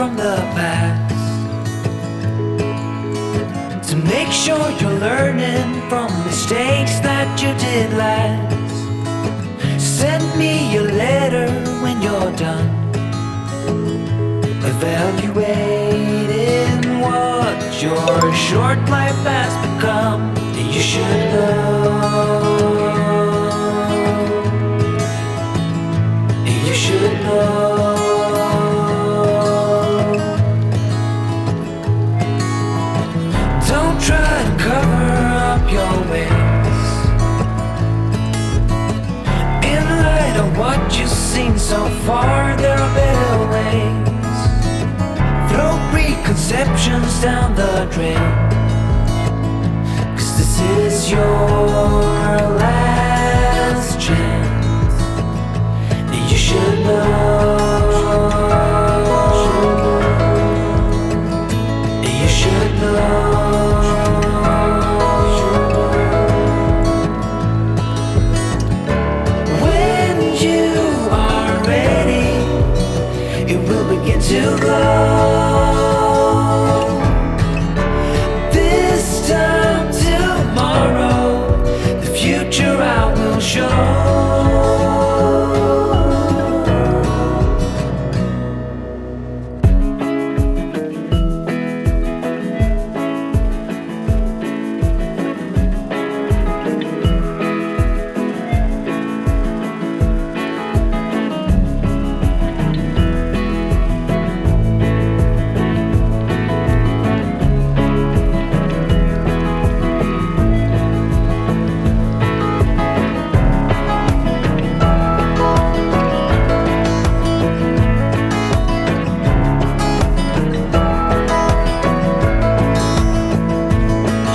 from the past, to make sure you're learning from mistakes that you did last. Send me a letter when you're done, evaluating what your short life has become. You should know. You should know. Don't try to cover up your ways. In light of what you've seen so far, there are better ways. Throw preconceptions down the drain, 'cause this is your last chance. You should know. You should know. When you are ready, it will begin to glow. This time tomorrow, the future I will show.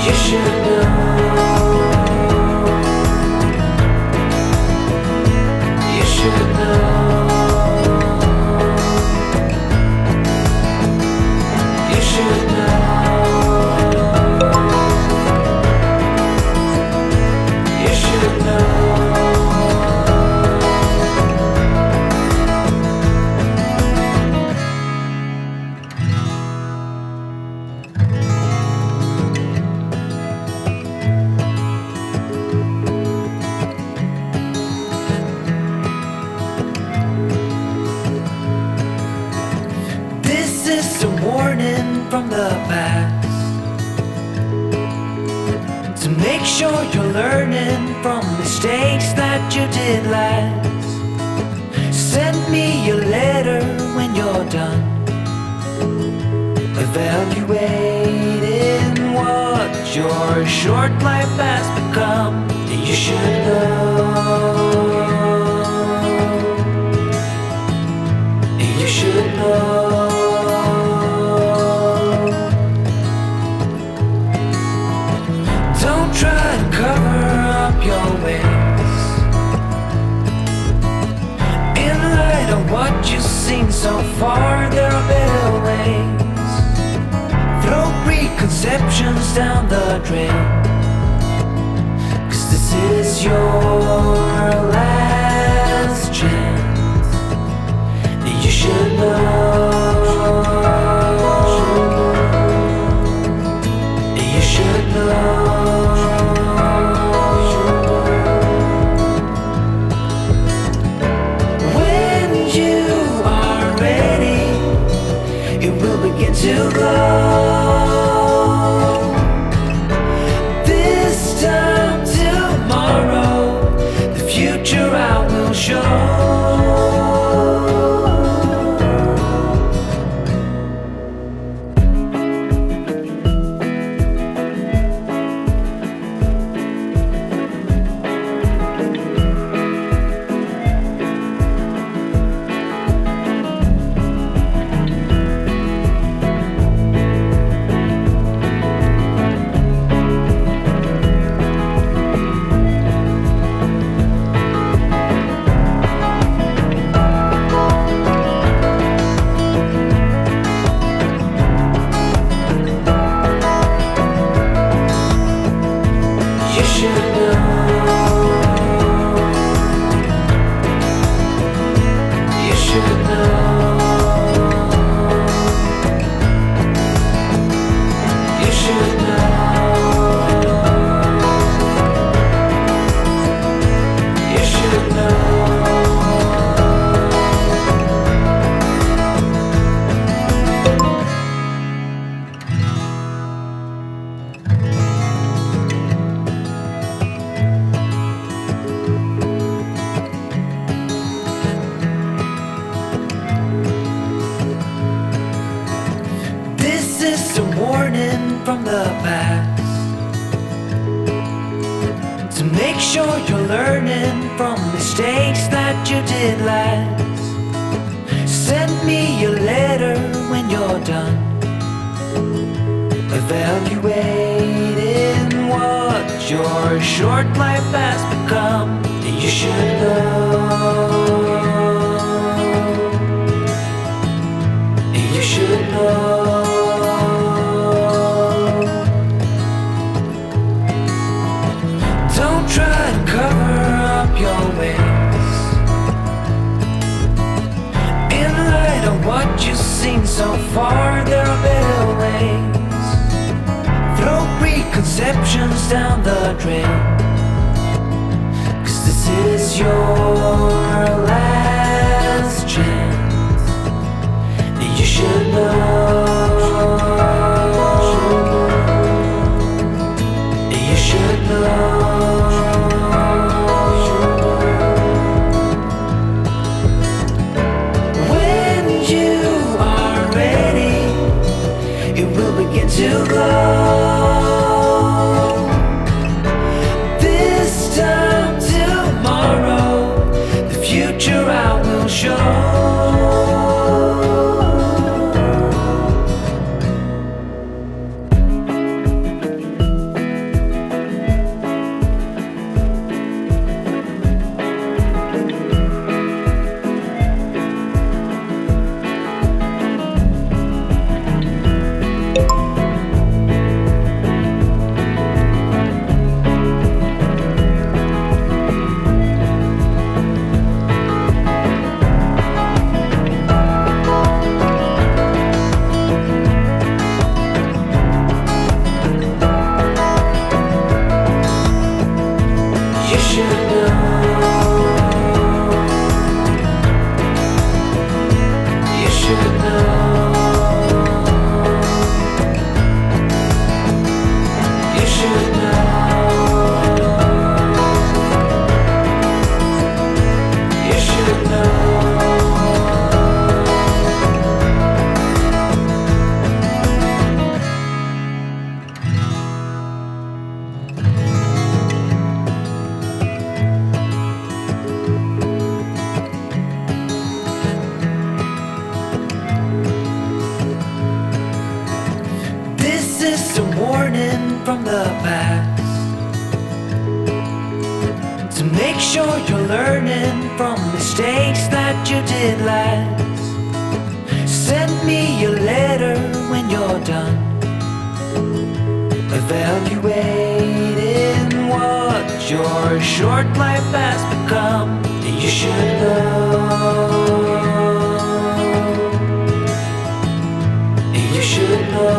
You should know. You should know. You should know. You should know. This is a warning from the past, to make sure you're learning from mistakes that you did last. Send me a letter when you're done, evaluating what your short life has become. You should know. You should know. Don't try to cover up your ways. In light of what you've seen so far, there are better ways. Throw preconceptions down the drain, 'cause this is your last chance. You should know. You should know. When you are ready, it will begin to glow. This time tomorrow, the future I will show. is a warning from the past, to make sure you're learning from mistakes that you did last. Send me a letter when you're done, evaluating what your short life has become. You should know, you should know. Don't try to cover up your ways. In light of what you've seen so far, there are better ways. Throw preconceptions down the drain, 'cause this is your last chance. You should know, you should know. When you are ready, it will begin to glow. This time tomorrow, the future I will show. You should know, you should know, you should know, you should know. This is a warning from the past, to make sure you're learning from mistakes that you did last. Send me a letter when you're done, evaluating what your short life has become. You should know, you should know.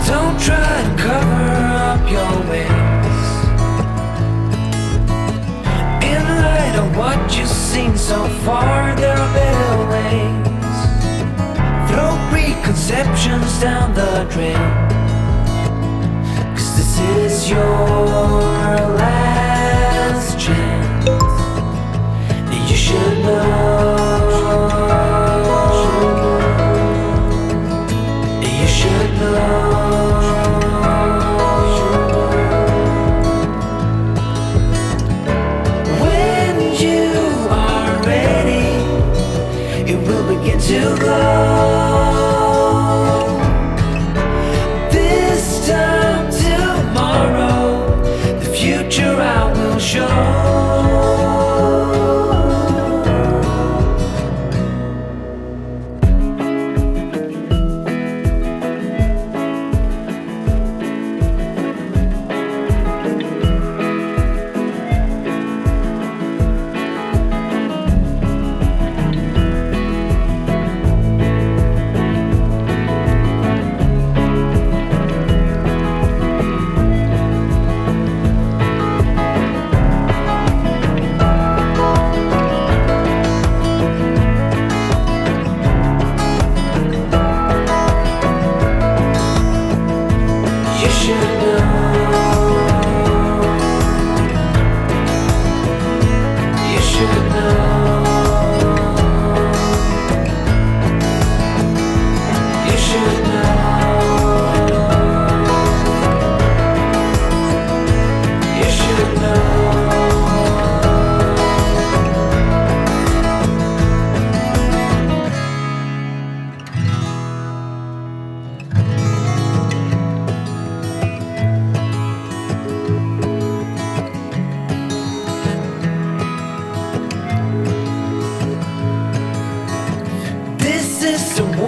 Don't try to cover up your ways. In light of what you've seen so far, there are better ways. Throw preconceptions down the drain, 'cause this is your last chance. You should know, you should know. When you are ready, it will begin to glow. This time tomorrow,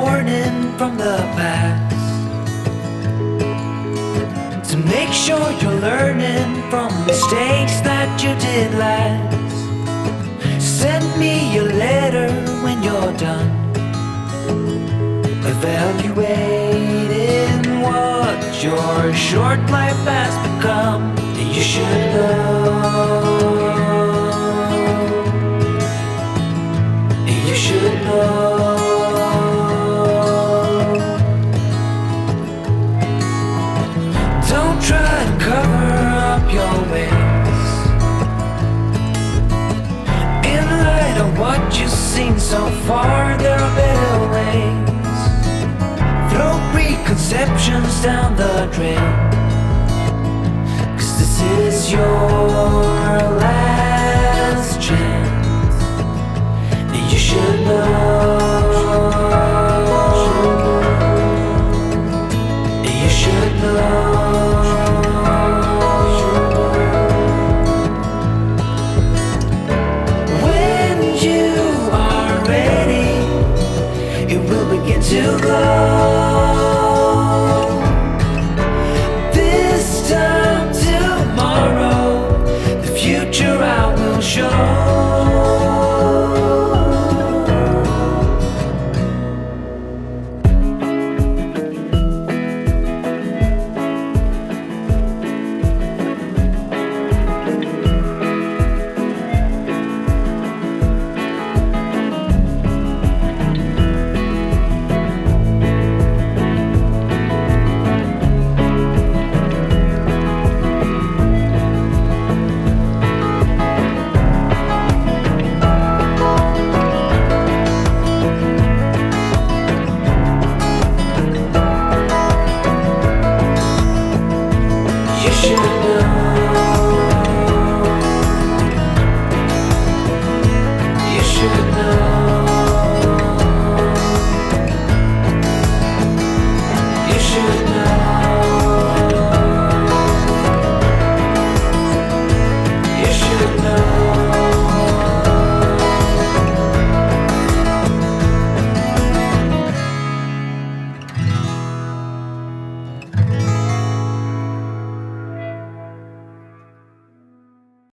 warning from the past, to make sure you're learning from mistakes that you did last. Send me your letter when you're done, evaluating what your short life has become. You should know, you should know. Don't try to cover up your ways in light of what you've seen so far.